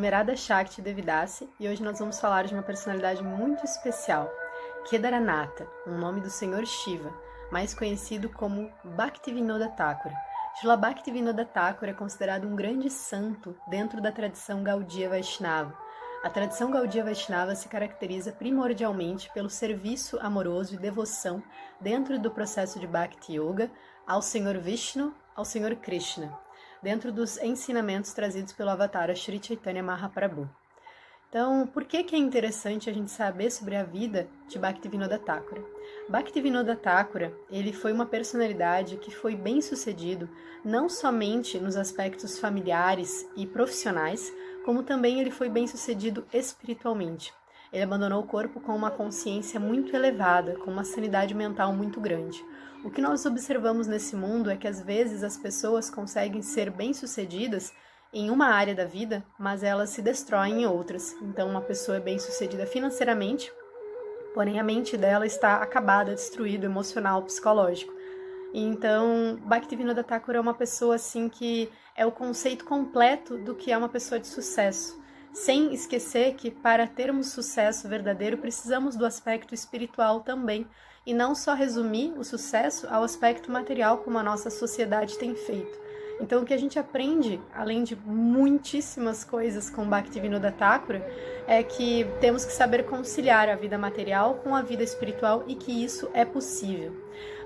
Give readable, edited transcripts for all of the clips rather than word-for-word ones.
nome é Radha Shakti Devidasi e hoje nós vamos falar de uma personalidade muito especial, Kedaranatha, um nome do Senhor Shiva, mais conhecido como Bhaktivinoda Thakura. Srila Bhaktivinoda Thakura é considerado um grande santo dentro da tradição Gaudiya Vaishnava. A tradição Gaudiya Vaishnava se caracteriza primordialmente pelo serviço amoroso e devoção dentro do processo de Bhakti Yoga ao Senhor Vishnu, ao Senhor Krishna, dentro dos ensinamentos trazidos pelo Avatara Shri Chaitanya Mahaprabhu. Então, por que é interessante a gente saber sobre a vida de Bhaktivinoda Thakura? Bhaktivinoda Thakura, ele foi uma personalidade que foi bem sucedido, não somente nos aspectos familiares e profissionais, como também ele foi bem sucedido espiritualmente. Ele abandonou o corpo com uma consciência muito elevada, com uma sanidade mental muito grande. O que nós observamos nesse mundo é que às vezes as pessoas conseguem ser bem-sucedidas em uma área da vida, mas elas se destroem em outras. Então uma pessoa é bem-sucedida financeiramente, porém a mente dela está acabada, destruída, emocional, psicológico. Então, Bhaktivinoda Thakura é uma pessoa assim que é o conceito completo do que é uma pessoa de sucesso. Sem esquecer que para termos sucesso verdadeiro precisamos do aspecto espiritual também, e não só resumir o sucesso ao aspecto material como a nossa sociedade tem feito. Então o que a gente aprende, além de muitíssimas coisas com Bhaktivinoda Thakura, é que temos que saber conciliar a vida material com a vida espiritual e que isso é possível.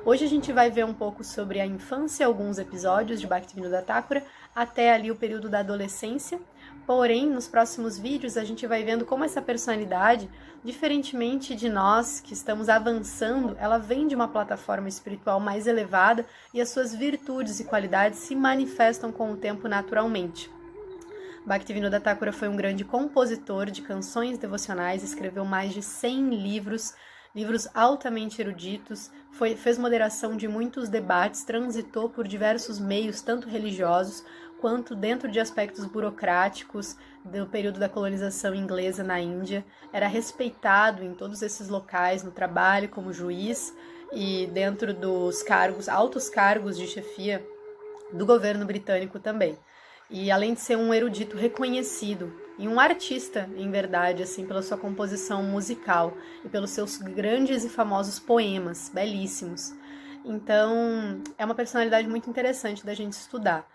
Hoje a gente vai ver um pouco sobre a infância, alguns episódios de Bhaktivinoda Thakura, até ali o período da adolescência. Porém, nos próximos vídeos a gente vai vendo como essa personalidade, diferentemente de nós que estamos avançando, ela vem de uma plataforma espiritual mais elevada e as suas virtudes e qualidades se manifestam com o tempo naturalmente. Bhaktivinoda Thakura foi um grande compositor de canções devocionais, escreveu mais de 100 livros altamente eruditos, fez moderação de muitos debates, transitou por diversos meios, tanto religiosos, quanto dentro de aspectos burocráticos do período da colonização inglesa na Índia. Era respeitado em todos esses locais, no trabalho como juiz e dentro dos altos cargos de chefia do governo britânico também. E além de ser um erudito reconhecido e um artista, em verdade, assim, pela sua composição musical e pelos seus grandes e famosos poemas, belíssimos. Então, é uma personalidade muito interessante da gente estudar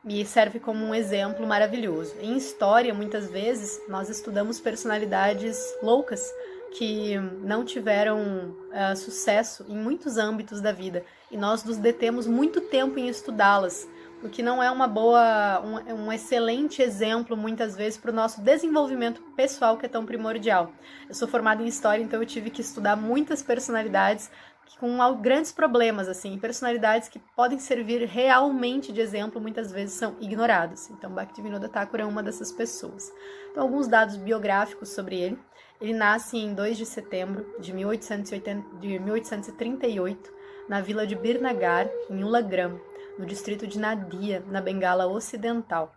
e serve como um exemplo maravilhoso. Em história, muitas vezes, nós estudamos personalidades loucas que não tiveram sucesso em muitos âmbitos da vida e nós nos detemos muito tempo em estudá-las, o que não é um excelente exemplo, muitas vezes, para o nosso desenvolvimento pessoal, que é tão primordial. Eu sou formada em História, então eu tive que estudar muitas personalidades com grandes problemas, assim, personalidades que podem servir realmente de exemplo, muitas vezes são ignoradas. Então, Bhaktivinoda Thakura é uma dessas pessoas. Então, alguns dados biográficos sobre ele. Ele nasce em 2 de setembro de 1838, na vila de Birnagar, em Ulagram, no distrito de Nadia, na Bengala Ocidental.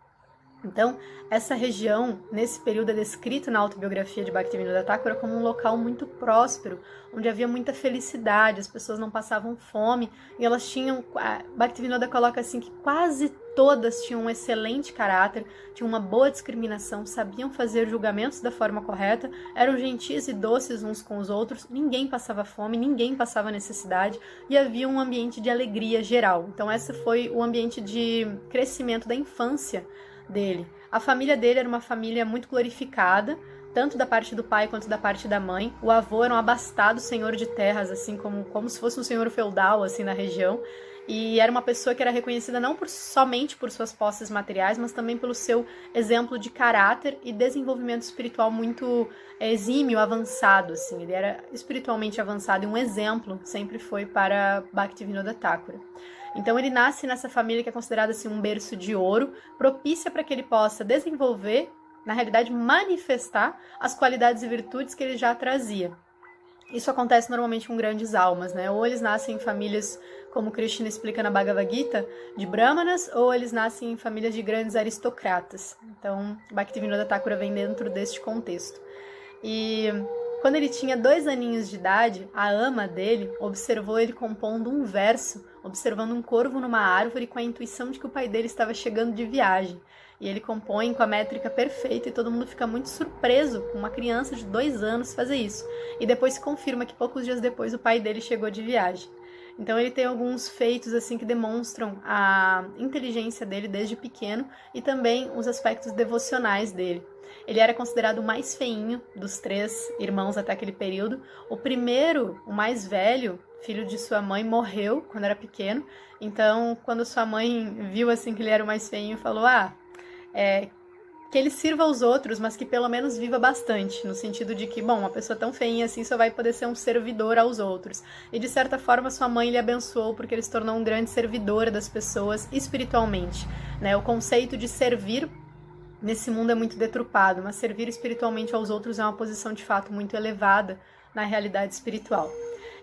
Então, essa região, nesse período, é descrita na autobiografia de Bhaktivinoda Thakura como um local muito próspero, onde havia muita felicidade, as pessoas não passavam fome, e elas tinham... Bhaktivinoda coloca assim que quase todas tinham um excelente caráter, tinham uma boa discriminação, sabiam fazer julgamentos da forma correta, eram gentis e doces uns com os outros, ninguém passava fome, ninguém passava necessidade, e havia um ambiente de alegria geral. Então, esse foi o ambiente de crescimento da infância dele. A família dele era uma família muito glorificada, tanto da parte do pai quanto da parte da mãe. O avô era um abastado senhor de terras, assim como se fosse um senhor feudal assim na região, e era uma pessoa que era reconhecida não somente por suas posses materiais, mas também pelo seu exemplo de caráter e desenvolvimento espiritual muito exímio, avançado, assim. Ele era espiritualmente avançado e um exemplo sempre foi para Bhaktivinoda Thakura. Então ele nasce nessa família que é considerada assim, um berço de ouro, propícia para que ele possa desenvolver, na realidade manifestar as qualidades e virtudes que ele já trazia. Isso acontece normalmente com grandes almas, né? Ou eles nascem em famílias, como Krishna explica na Bhagavad Gita, de brahmanas, ou eles nascem em famílias de grandes aristocratas. Então, Bhaktivinoda Thakura vem dentro deste contexto. E quando ele tinha 2 aninhos de idade, a ama dele observou ele compondo um verso, observando um corvo numa árvore com a intuição de que o pai dele estava chegando de viagem. E ele compõe com a métrica perfeita e todo mundo fica muito surpreso com uma criança de 2 anos fazer isso. E depois se confirma que poucos dias depois o pai dele chegou de viagem. Então ele tem alguns feitos assim que demonstram a inteligência dele desde pequeno e também os aspectos devocionais dele. Ele era considerado o mais feinho dos 3 irmãos até aquele período. O primeiro, o mais velho, filho de sua mãe, morreu quando era pequeno. Então, quando sua mãe viu assim que ele era o mais feinho, falou: que ele sirva aos outros, mas que pelo menos viva bastante, no sentido de que, bom, uma pessoa tão feinha assim só vai poder ser um servidor aos outros. E de certa forma sua mãe lhe abençoou porque ele se tornou um grande servidor das pessoas espiritualmente, né? O conceito de servir nesse mundo é muito deturpado, mas servir espiritualmente aos outros é uma posição de fato muito elevada na realidade espiritual.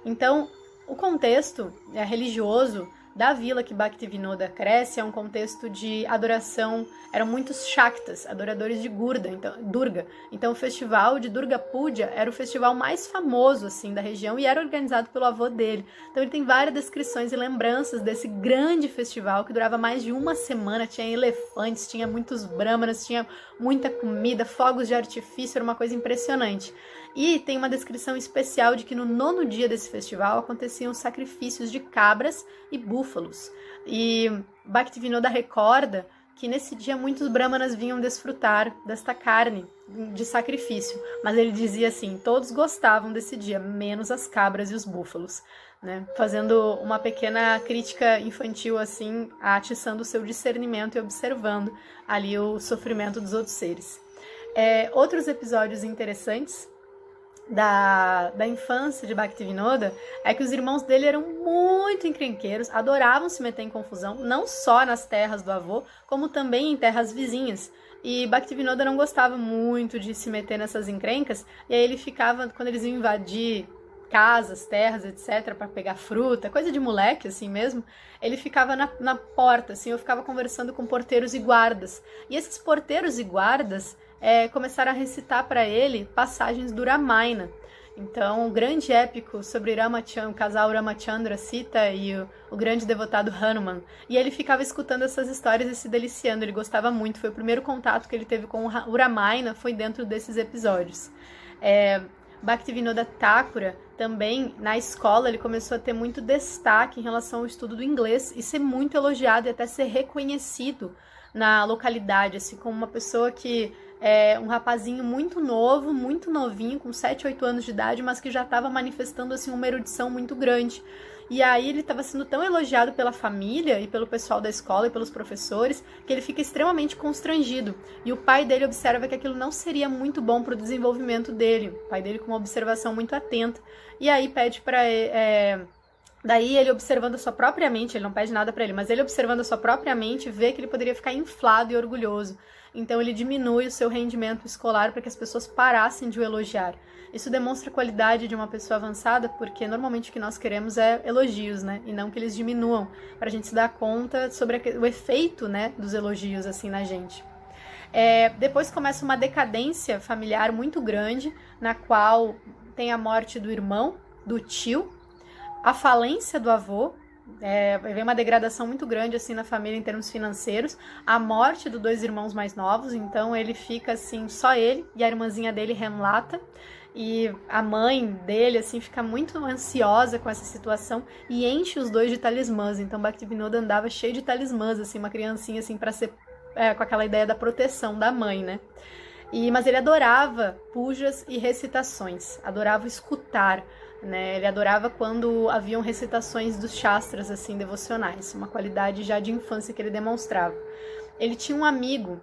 Então, o contexto religioso da vila que Bhaktivinoda cresce é um contexto de adoração. Eram muitos Shaktas, adoradores de Durga. Então o festival de Durga Puja era o festival mais famoso assim da região e era organizado pelo avô dele. Então ele tem várias descrições e lembranças desse grande festival que durava mais de uma semana. Tinha elefantes, tinha muitos brahmanas, tinha muita comida, fogos de artifício, era uma coisa impressionante. E tem uma descrição especial de que no 9º dia desse festival aconteciam sacrifícios de cabras e búfalos. E Bhaktivinoda recorda que nesse dia muitos brahmanas vinham desfrutar desta carne de sacrifício. Mas ele dizia assim, todos gostavam desse dia, menos as cabras e os búfalos, né? Fazendo uma pequena crítica infantil assim, atiçando o seu discernimento e observando ali o sofrimento dos outros seres. Outros episódios interessantes da infância de Bhaktivinoda é que os irmãos dele eram muito encrenqueiros, adoravam se meter em confusão, não só nas terras do avô, como também em terras vizinhas. E Bhaktivinoda não gostava muito de se meter nessas encrencas, e aí ele ficava, quando eles iam invadir casas, terras, etc, para pegar fruta, coisa de moleque assim mesmo, ele ficava na porta, assim, eu ficava conversando com porteiros e guardas. E esses porteiros e guardas começaram a recitar para ele passagens do Ramayana. Então, o grande épico sobre o casal Ramachandra, Sita e o grande devotado Hanuman. E ele ficava escutando essas histórias e se deliciando, ele gostava muito. Foi o primeiro contato que ele teve com o Ramayana, foi dentro desses episódios. Bhaktivinoda Thakura também, na escola, ele começou a ter muito destaque em relação ao estudo do inglês e ser muito elogiado e até ser reconhecido na localidade, assim, como uma pessoa que um rapazinho muito novo, muito novinho, com 7, 8 anos de idade, mas que já estava manifestando assim, uma erudição muito grande. E aí ele estava sendo tão elogiado pela família e pelo pessoal da escola e pelos professores, que ele fica extremamente constrangido. E o pai dele observa que aquilo não seria muito bom para o desenvolvimento dele. O pai dele com uma observação muito atenta. E aí pede para daí ele observando a sua própria mente, ele não pede nada para ele, mas ele observando a sua própria mente, vê que ele poderia ficar inflado e orgulhoso. Então ele diminui o seu rendimento escolar para que as pessoas parassem de o elogiar. Isso demonstra a qualidade de uma pessoa avançada, porque normalmente o que nós queremos é elogios, né? E não que eles diminuam, para a gente se dar conta sobre o efeito, né, dos elogios assim na gente. Depois começa uma decadência familiar muito grande, na qual tem a morte do irmão, do tio, a falência do avô, vem uma degradação muito grande assim na família em termos financeiros, a morte dos 2 irmãos mais novos, então ele fica assim, só ele e a irmãzinha dele, Hemlata, e a mãe dele assim fica muito ansiosa com essa situação e enche os 2 de talismãs. Então Bhaktivinoda andava cheio de talismãs, assim, uma criancinha assim para ser com aquela ideia da proteção da mãe, né? Mas ele adorava pujas e recitações, adorava escutar, né? Ele adorava quando haviam recitações dos Shastras assim, devocionais, uma qualidade já de infância que ele demonstrava. Ele tinha um amigo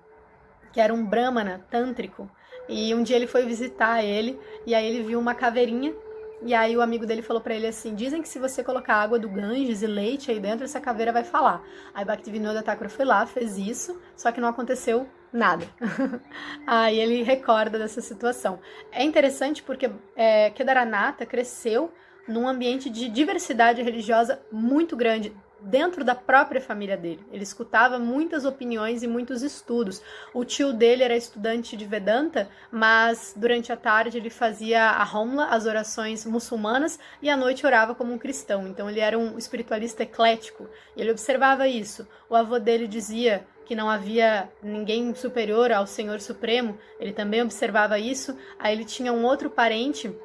que era um brahmana tântrico, e um dia ele foi visitar ele, e aí ele viu uma caveirinha, e aí o amigo dele falou pra ele assim, dizem que se você colocar água do Ganges e leite aí dentro, essa caveira vai falar. Aí Bhaktivinoda Thakura foi lá, fez isso, só que não aconteceu nada. Aí ele recorda dessa situação. É interessante porque Kedaranatha cresceu num ambiente de diversidade religiosa muito grande. dentro da própria família dele. Ele escutava muitas opiniões e muitos estudos. O tio dele era estudante de Vedanta, mas durante a tarde ele fazia a Homla, as orações muçulmanas, e à noite orava como um cristão. Então ele era um espiritualista eclético, e ele observava isso. O avô dele dizia que não havia ninguém superior ao Senhor Supremo, ele também observava isso. Aí ele tinha um outro parente,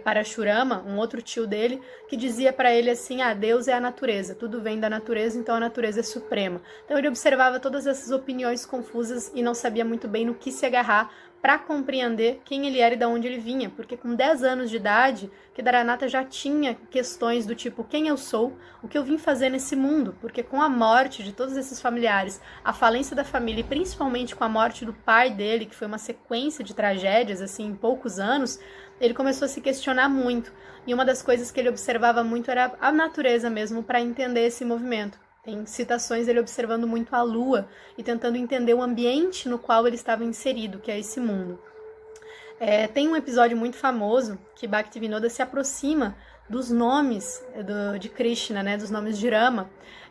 Parashurama, um outro tio dele, que dizia para ele assim, Deus é a natureza, tudo vem da natureza, então a natureza é suprema. Então ele observava todas essas opiniões confusas e não sabia muito bem no que se agarrar para compreender quem ele era e de onde ele vinha, porque com 10 anos de idade, Kedaranatha já tinha questões do tipo, quem eu sou, o que eu vim fazer nesse mundo, porque com a morte de todos esses familiares, a falência da família e principalmente com a morte do pai dele, que foi uma sequência de tragédias, assim, em poucos anos, ele começou a se questionar muito. E uma das coisas que ele observava muito era a natureza mesmo, para entender esse movimento. Tem citações dele observando muito a lua e tentando entender o ambiente no qual ele estava inserido, que é esse mundo. Tem um episódio muito famoso que Bhaktivinoda se aproxima dos nomes de Krishna, né, dos nomes de Rama,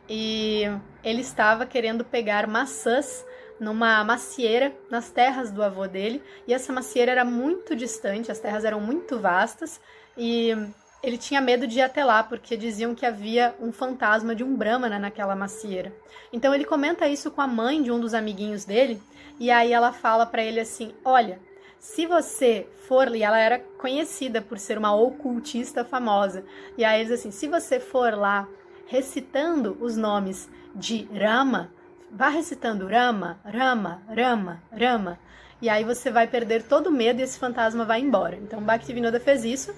e ele estava querendo pegar maçãs numa macieira nas terras do avô dele, e essa macieira era muito distante, as terras eram muito vastas, e ele tinha medo de ir até lá, porque diziam que havia um fantasma de um brahmana naquela macieira. Então ele comenta isso com a mãe de um dos amiguinhos dele, e aí ela fala para ele assim, olha, se você for, e ela era conhecida por ser uma ocultista famosa, e aí eles assim, se você for lá recitando os nomes de Rama, vá recitando Rama, Rama, Rama, Rama, e aí você vai perder todo o medo e esse fantasma vai embora. Então Bhaktivinoda fez isso,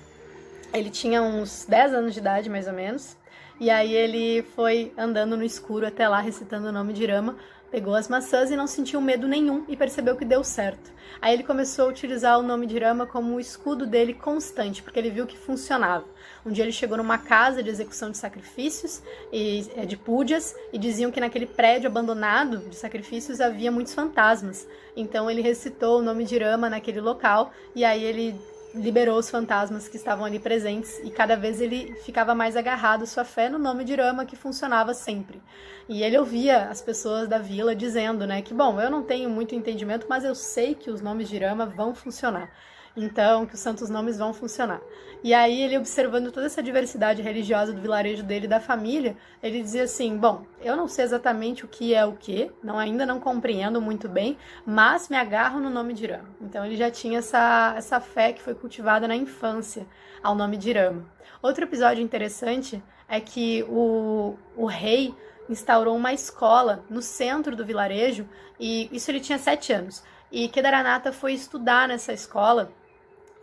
ele tinha uns 10 anos de idade mais ou menos, e aí ele foi andando no escuro até lá recitando o nome de Rama, pegou as maçãs e não sentiu medo nenhum e percebeu que deu certo. Aí ele começou a utilizar o nome de Rama como o escudo dele constante, porque ele viu que funcionava. Um dia ele chegou numa casa de execução de sacrifícios, de púdias, e diziam que naquele prédio abandonado de sacrifícios havia muitos fantasmas. Então ele recitou o nome de Rama naquele local, e aí ele liberou os fantasmas que estavam ali presentes, e cada vez ele ficava mais agarrado à sua fé no nome de Rama, que funcionava sempre. E ele ouvia as pessoas da vila dizendo, né, que bom, eu não tenho muito entendimento, mas eu sei que os nomes de Rama vão funcionar. Então, que os santos nomes vão funcionar. E aí, ele observando toda essa diversidade religiosa do vilarejo dele e da família, ele dizia assim, bom, eu não sei exatamente o que é o que, ainda não compreendo muito bem, mas me agarro no nome de Rama. Então, ele já tinha essa fé que foi cultivada na infância ao nome de Rama. Outro episódio interessante é que o rei instaurou uma escola no centro do vilarejo, e isso ele tinha 7 anos. E Kedaranatha foi estudar nessa escola,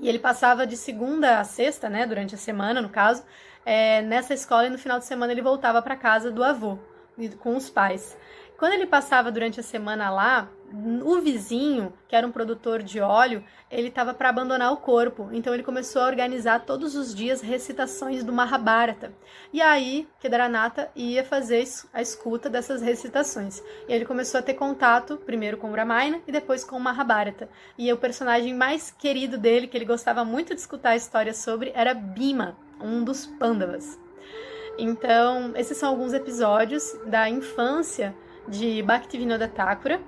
e ele passava de segunda a sexta, né, durante a semana, no caso, nessa escola, e no final de semana ele voltava para casa do avô, com os pais. Quando ele passava durante a semana lá, o vizinho, que era um produtor de óleo, ele estava para abandonar o corpo. Então ele começou a organizar todos os dias recitações do Mahabharata. E aí, Kedaranatha ia fazer a escuta dessas recitações. E ele começou a ter contato, primeiro com o Ramayana e depois com o Mahabharata. E o personagem mais querido dele, que ele gostava muito de escutar a história sobre, era Bhima, um dos Pandavas. Então, esses são alguns episódios da infância de Bhaktivinoda Thakura.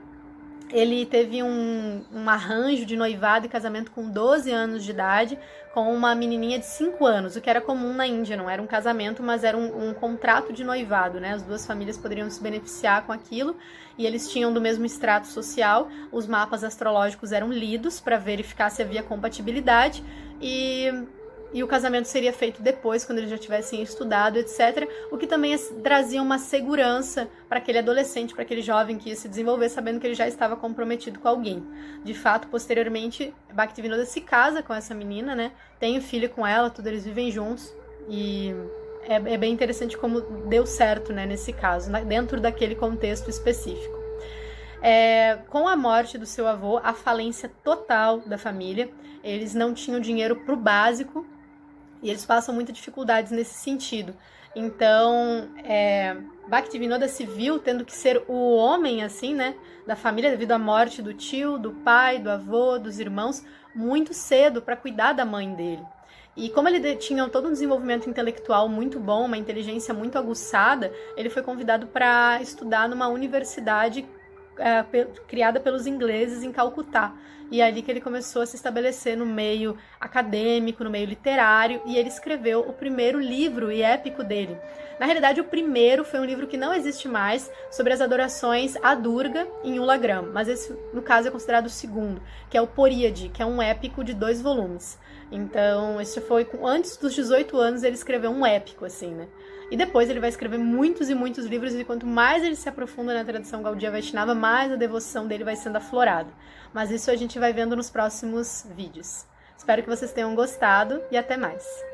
Ele teve um arranjo de noivado e casamento com 12 anos de idade, com uma menininha de 5 anos, o que era comum na Índia, não era um casamento, mas era um contrato de noivado, né? As duas famílias poderiam se beneficiar com aquilo, e eles tinham do mesmo extrato social, os mapas astrológicos eram lidos para verificar se havia compatibilidade, e o casamento seria feito depois, quando eles já tivessem estudado, etc. O que também trazia uma segurança para aquele adolescente, para aquele jovem que ia se desenvolver, sabendo que ele já estava comprometido com alguém. De fato, posteriormente, Bhaktivinoda se casa com essa menina, né? Tem um filho com ela, tudo, eles vivem juntos. E é bem interessante como deu certo, né, nesse caso, dentro daquele contexto específico. Com a morte do seu avô, a falência total da família, eles não tinham dinheiro para o básico, e eles passam muitas dificuldades nesse sentido. Então, Bhaktivinoda se viu tendo que ser o homem, assim, né, da família, devido à morte do tio, do pai, do avô, dos irmãos, muito cedo para cuidar da mãe dele. E como ele tinha todo um desenvolvimento intelectual muito bom, uma inteligência muito aguçada, ele foi convidado para estudar numa universidade criada pelos ingleses em Calcutá. E é ali que ele começou a se estabelecer no meio acadêmico, no meio literário, e ele escreveu o primeiro livro e épico dele. Na realidade, o primeiro foi um livro que não existe mais, sobre as adorações a Durga em Ulagram, mas esse, no caso, é considerado o segundo, que é o Poríade, que é um épico de 2 volumes. Então, esse foi antes dos 18 anos, ele escreveu um épico, assim, né? E depois ele vai escrever muitos e muitos livros, e quanto mais ele se aprofunda na tradição Gaudiya Vaishnava, mais a devoção dele vai sendo aflorada. Mas isso a gente vai vendo nos próximos vídeos. Espero que vocês tenham gostado e até mais!